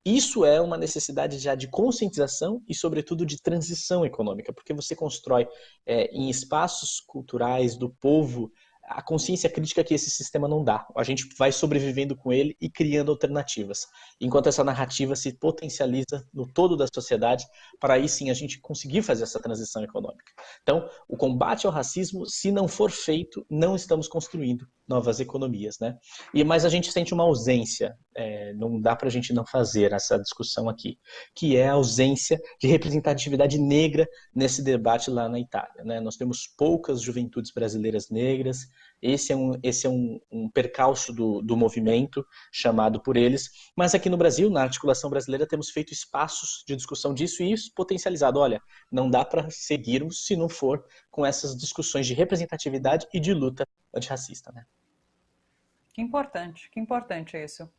Isso é uma necessidade já de conscientização e, sobretudo, de transição econômica, porque você constrói em espaços culturais do povo a consciência crítica que esse sistema não dá. A gente vai sobrevivendo com ele e criando alternativas, enquanto essa narrativa se potencializa no todo da sociedade, para aí sim a gente conseguir fazer essa transição econômica. Então, o combate ao racismo, se não for feito, não estamos construindo novas economias, né? Mas a gente sente uma ausência, não dá para a gente não fazer essa discussão aqui, que é a ausência de representatividade negra nesse debate lá na Itália, né? Nós temos poucas juventudes brasileiras negras. Esse é um percalço do movimento chamado por eles, mas aqui no Brasil, na articulação brasileira, temos feito espaços de discussão disso e isso potencializado. Olha, não dá para seguirmos se não for com essas discussões de representatividade e de luta antirracista, né? Que importante isso.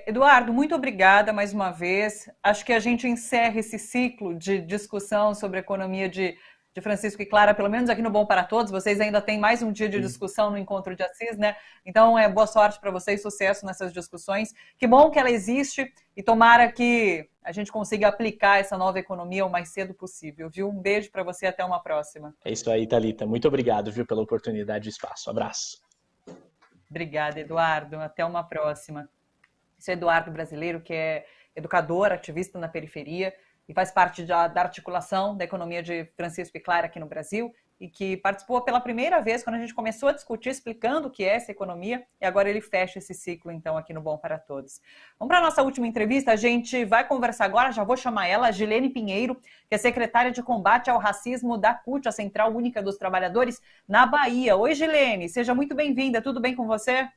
Eduardo, muito obrigada mais uma vez. Acho que a gente encerra esse ciclo de discussão sobre a economia de Francisco e Clara, pelo menos aqui no Bom para Todos. Vocês ainda têm mais um dia de discussão no Encontro de Assis, né? Então, boa sorte para vocês, sucesso nessas discussões. Que bom que ela existe e tomara que a gente consiga aplicar essa nova economia o mais cedo possível, viu? Um beijo para você, até uma próxima. É isso aí, Thalita. Muito obrigado, viu, pela oportunidade e espaço. Abraço. Obrigada, Eduardo. Até uma próxima. Esse é Eduardo brasileiro, que é educador, ativista na periferia, e faz parte da articulação da economia de Francisco e Clara aqui no Brasil, e que participou pela primeira vez quando a gente começou a discutir, explicando o que é essa economia, e agora ele fecha esse ciclo, então, aqui no Bom para Todos. Vamos para a nossa última entrevista, a gente vai conversar agora, já vou chamar ela, a Gilene Pinheiro, que é secretária de combate ao racismo da CUT, a Central Única dos Trabalhadores, na Bahia. Oi, Gilene, seja muito bem-vinda, tudo bem com você?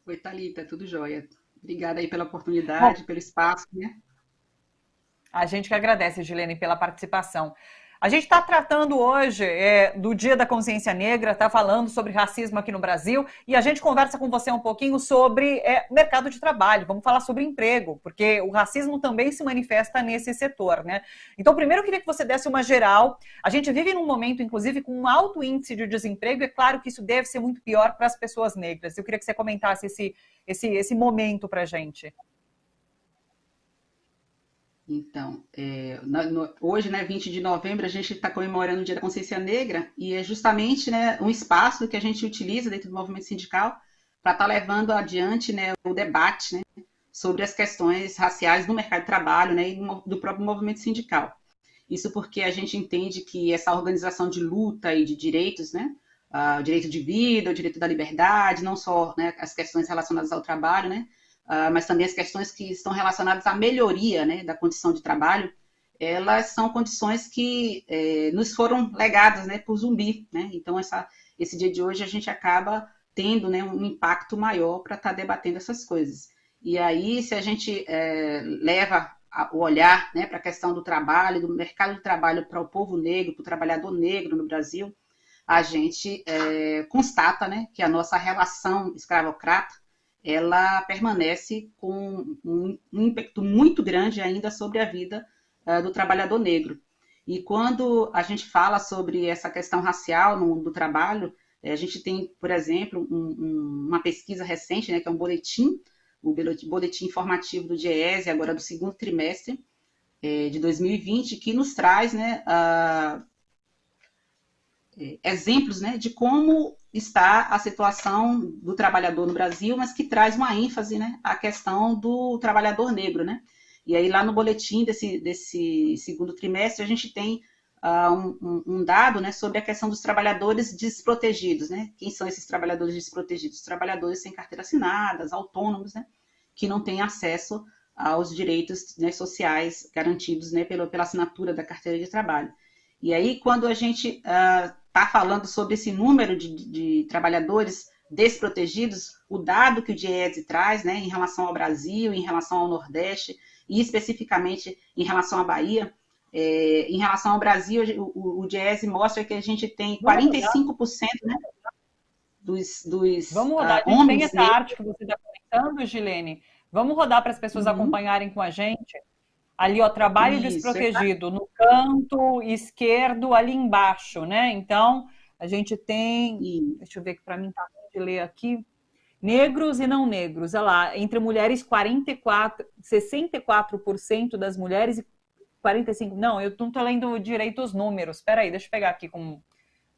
Oi, Thalita, tudo jóia. Obrigada aí pela oportunidade, pelo espaço, né? A gente que agradece, Gilene, pela participação. A gente está tratando hoje do Dia da Consciência Negra, está falando sobre racismo aqui no Brasil, e a gente conversa com você um pouquinho sobre mercado de trabalho. Vamos falar sobre emprego, porque o racismo também se manifesta nesse setor, né? Então, primeiro eu queria que você desse uma geral. A gente vive num momento, inclusive, com um alto índice de desemprego, e é claro que isso deve ser muito pior para as pessoas negras. Eu queria que você comentasse esse momento para a gente. Então, hoje, né, 20 de novembro, a gente está comemorando o Dia da Consciência Negra e é justamente, né, um espaço que a gente utiliza dentro do movimento sindical para estar levando adiante, né, o debate, né, sobre as questões raciais no mercado de trabalho, né, e do próprio movimento sindical. Isso porque a gente entende que essa organização de luta e de direitos, né, o direito de vida, o direito da liberdade, não só, né, as questões relacionadas ao trabalho, né, mas também as questões que estão relacionadas à melhoria, né, da condição de trabalho, elas são condições que nos foram legadas, né, por Zumbi, né? Então, esse dia de hoje a gente acaba tendo, né, um impacto maior para estar debatendo essas coisas. E aí, se a gente leva o olhar, né, para a questão do trabalho, do mercado de trabalho para o povo negro, para o trabalhador negro no Brasil, a gente constata, né, que a nossa relação escravocrata ela permanece com um impacto muito grande ainda sobre a vida do trabalhador negro. E quando a gente fala sobre essa questão racial do trabalho, a gente tem, por exemplo, uma pesquisa recente, né, que é um boletim, o boletim informativo do DIEESE, agora do segundo trimestre de 2020, que nos traz, né, exemplos, né, de como está a situação do trabalhador no Brasil, mas que traz uma ênfase, né, à questão do trabalhador negro, né? E aí lá no boletim desse segundo trimestre a gente tem um dado, né, sobre a questão dos trabalhadores desprotegidos, né? Quem são esses trabalhadores desprotegidos? Trabalhadores sem carteira assinada, autônomos, né, que não têm acesso aos direitos, né, sociais garantidos, né, pela assinatura da carteira de trabalho. E aí, quando a gente está falando sobre esse número de trabalhadores desprotegidos, o dado que o DIEESE traz, né, em relação ao Brasil, em relação ao Nordeste, e especificamente em relação à Bahia, em relação ao Brasil, o DIEESE mostra que a gente tem 45%, né, dos Vamos rodar, a gente tem essa arte que você está comentando, Gilene. Vamos rodar para as pessoas acompanharem com a gente. Ali, ó, trabalho desprotegido, no canto esquerdo, ali embaixo, né? Então, a gente tem... Deixa eu ver que para mim tá ruim de ler aqui. Negros e não negros. Olha lá, entre mulheres, 64% das mulheres e 45%... Não, eu não tô lendo direito os números. Espera aí, deixa eu pegar aqui com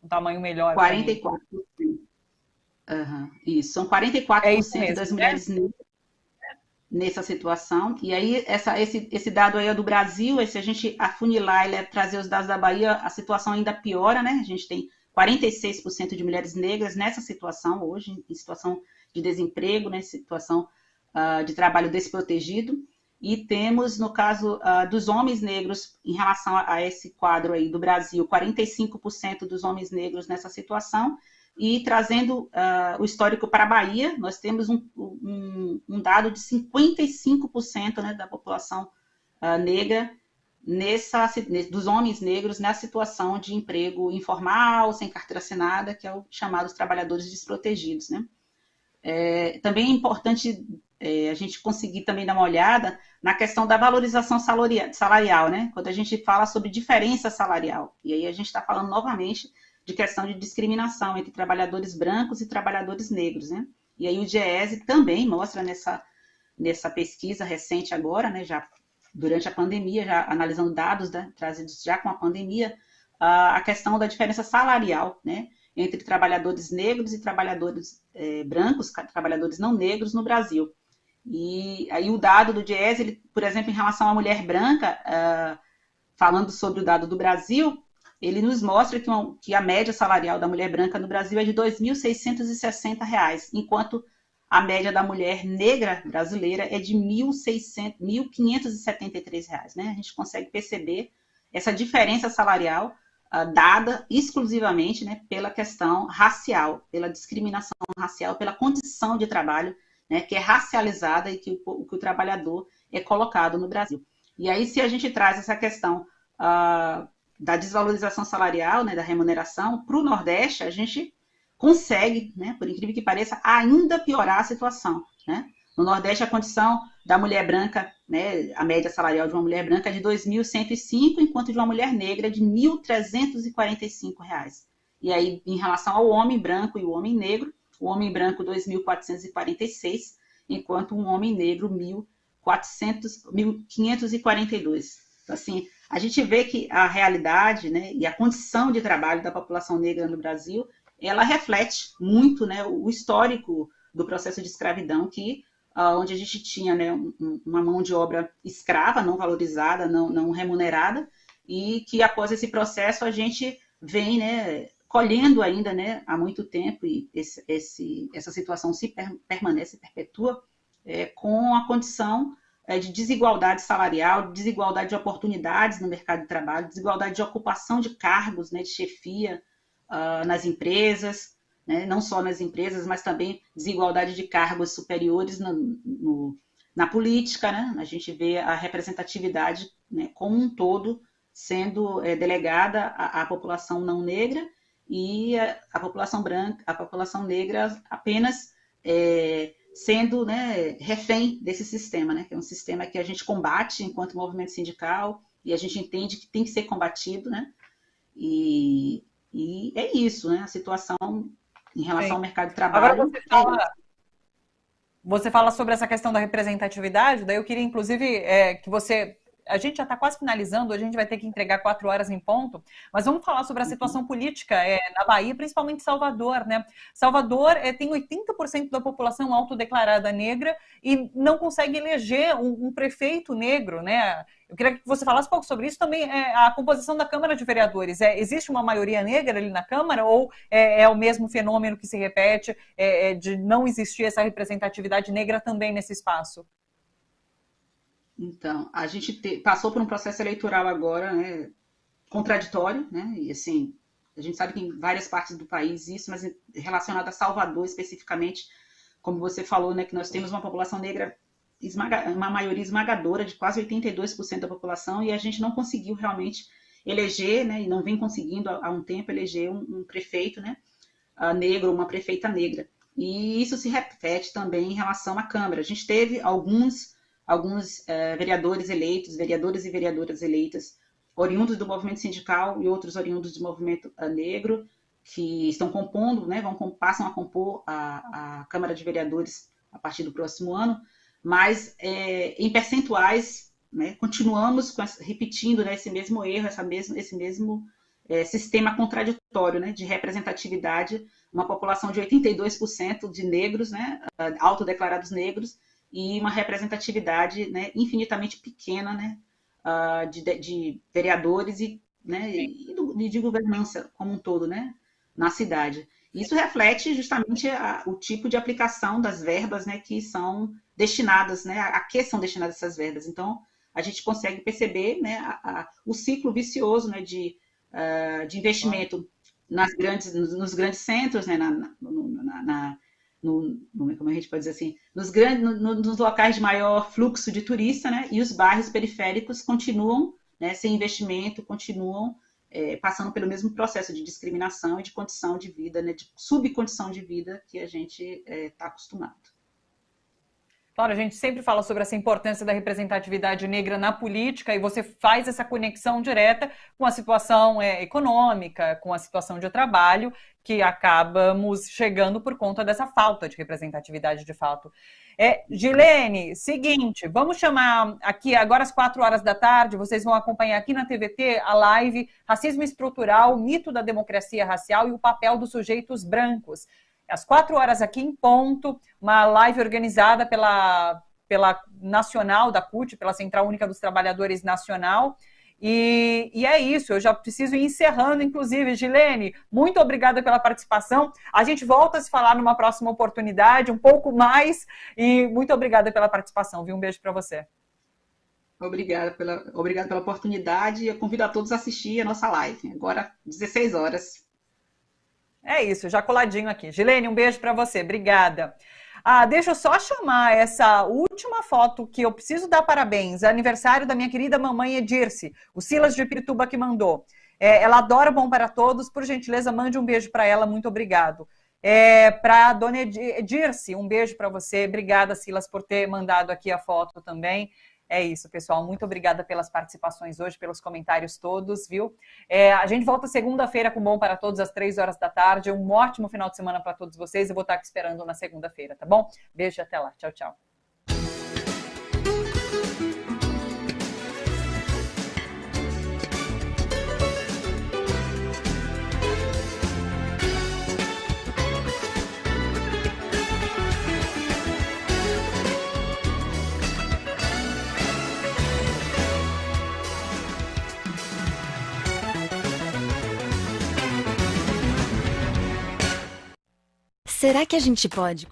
um tamanho melhor. 44%. Isso, são 44% das mulheres negras nessa situação, e aí esse dado aí é do Brasil, e se a gente afunilar e trazer os dados da Bahia, a situação ainda piora, né? A gente tem 46% de mulheres negras nessa situação hoje, em situação de desemprego, né? Situação de trabalho desprotegido, e temos, no caso dos homens negros, em relação a esse quadro aí do Brasil, 45% dos homens negros nessa situação. E trazendo o histórico para a Bahia, nós temos um dado de 55%, né, da população negra, dos homens negros, nessa situação de emprego informal, sem carteira assinada, que é o chamado os trabalhadores desprotegidos, né? Também é importante a gente conseguir também dar uma olhada na questão da valorização salarial, né? Quando a gente fala sobre diferença salarial, e aí a gente está falando novamente de questão de discriminação entre trabalhadores brancos e trabalhadores negros, né? E aí o DIEESE também mostra nessa pesquisa recente agora, né, já durante a pandemia, já analisando dados, né, trazidos já com a pandemia, a questão da diferença salarial, né, entre trabalhadores negros e trabalhadores brancos, trabalhadores não negros no Brasil. E aí o dado do DIEESE, ele, por exemplo, em relação à mulher branca, falando sobre o dado do Brasil, ele nos mostra que a média salarial da mulher branca no Brasil é de R$ 2.660, enquanto a média da mulher negra brasileira é de R$ 1.573, né? A gente consegue perceber essa diferença salarial dada exclusivamente, né, pela questão racial, pela discriminação racial, pela condição de trabalho, né, que é racializada e que o trabalhador é colocado no Brasil. E aí, se a gente traz essa questão da desvalorização salarial, né, da remuneração, para o Nordeste, a gente consegue, né, por incrível que pareça, ainda piorar a situação, né? No Nordeste, a condição da mulher branca, né, a média salarial de uma mulher branca é de R$ 2.105, enquanto de uma mulher negra é de R$ 1.345. E aí, em relação ao homem branco e o homem negro, o homem branco R$ 2.446, enquanto um homem negro R$ 1.542. Então, assim, a gente vê que a realidade, né, e a condição de trabalho da população negra no Brasil, ela reflete muito, né, o histórico do processo de escravidão, onde a gente tinha, né, uma mão de obra escrava, não valorizada, não remunerada, e que após esse processo a gente vem, né, colhendo ainda, né, há muito tempo, e essa situação permanece, perpetua, com a condição de desigualdade salarial, desigualdade de oportunidades no mercado de trabalho, desigualdade de ocupação de cargos, né, de chefia nas empresas, né, não só nas empresas, mas também desigualdade de cargos superiores na política, né? A gente vê a representatividade, né, como um todo sendo delegada à população não negra e a população branca, a população negra apenas sendo, né, refém desse sistema, né, que é um sistema que a gente combate enquanto movimento sindical e a gente entende que tem que ser combatido, né? E é isso, né? A situação em relação ao mercado de trabalho. Agora você fala sobre essa questão da representatividade, daí eu queria, inclusive, que você... A gente já está quase finalizando, a gente vai ter que entregar 4 horas em ponto, mas vamos falar sobre a situação política na Bahia, principalmente Salvador, né? Salvador tem 80% da população autodeclarada negra e não consegue eleger um prefeito negro, né? Eu queria que você falasse um pouco sobre isso também, a composição da Câmara de Vereadores. Existe uma maioria negra ali na Câmara ou é o mesmo fenômeno que se repete de não existir essa representatividade negra também nesse espaço? Então, a gente passou por um processo eleitoral agora, né, contraditório, né, e assim, a gente sabe que em várias partes do país isso, mas relacionado a Salvador especificamente, como você falou, né, que nós temos uma população negra, uma maioria esmagadora de quase 82% da população, e a gente não conseguiu realmente eleger, né, e não vem conseguindo há um tempo eleger um prefeito, né, negro, uma prefeita negra. E isso se repete também em relação à Câmara. A gente teve alguns vereadores eleitos, vereadores e vereadoras eleitas, oriundos do movimento sindical e outros oriundos do movimento negro, que estão compondo, né, passam a compor a Câmara de Vereadores a partir do próximo ano, mas em percentuais, né, continuamos repetindo, né, esse mesmo erro, esse mesmo sistema contraditório, né, de representatividade, uma população de 82% de negros, né, autodeclarados negros, e uma representatividade, né, infinitamente pequena, né, de vereadores e, né, e de governança como um todo, né, na cidade. Isso reflete justamente o tipo de aplicação das verbas, né, que são destinadas, né, a que são destinadas essas verbas. Então, a gente consegue perceber, né, o ciclo vicioso, né, de investimento nos grandes centros, né, como a gente pode dizer assim, nos locais de maior fluxo de turista, né, e os bairros periféricos continuam, né, sem investimento, continuam passando pelo mesmo processo de discriminação e de condição de vida, né, de subcondição de vida que a gente está acostumado. Claro, a gente sempre fala sobre essa importância da representatividade negra na política e você faz essa conexão direta com a situação econômica, com a situação de trabalho, que acabamos chegando por conta dessa falta de representatividade de fato. Gilene, seguinte, vamos chamar aqui agora às 4 horas da tarde, vocês vão acompanhar aqui na TVT a live Racismo Estrutural, Mito da Democracia Racial e o Papel dos Sujeitos Brancos. Às 4 horas aqui em ponto, uma live organizada pela Nacional da CUT, pela Central Única dos Trabalhadores Nacional. E é isso, eu já preciso ir encerrando, inclusive. Gilene, muito obrigada pela participação. A gente volta a se falar numa próxima oportunidade, um pouco mais. E muito obrigada pela participação, viu? Um beijo para você. Obrigada pela oportunidade. Eu convido a todos a assistir a nossa live, agora 16 horas. É isso, já coladinho aqui. Gilene, um beijo para você, obrigada. Deixa eu só chamar essa última foto que eu preciso dar parabéns. Aniversário da minha querida mamãe Edirce, o Silas de Pirituba que mandou. Ela adora Bom para Todos. Por gentileza, mande um beijo para ela. Muito obrigado. Para a dona Dirce, um beijo para você. Obrigada, Silas, por ter mandado aqui a foto também. É isso, pessoal. Muito obrigada pelas participações hoje, pelos comentários todos, viu? A gente volta segunda-feira com Bom para Todos, às 3 horas da tarde. Um ótimo final de semana para todos vocês. Eu vou estar aqui esperando na segunda-feira, tá bom? Beijo e até lá. Tchau, tchau. Será que a gente pode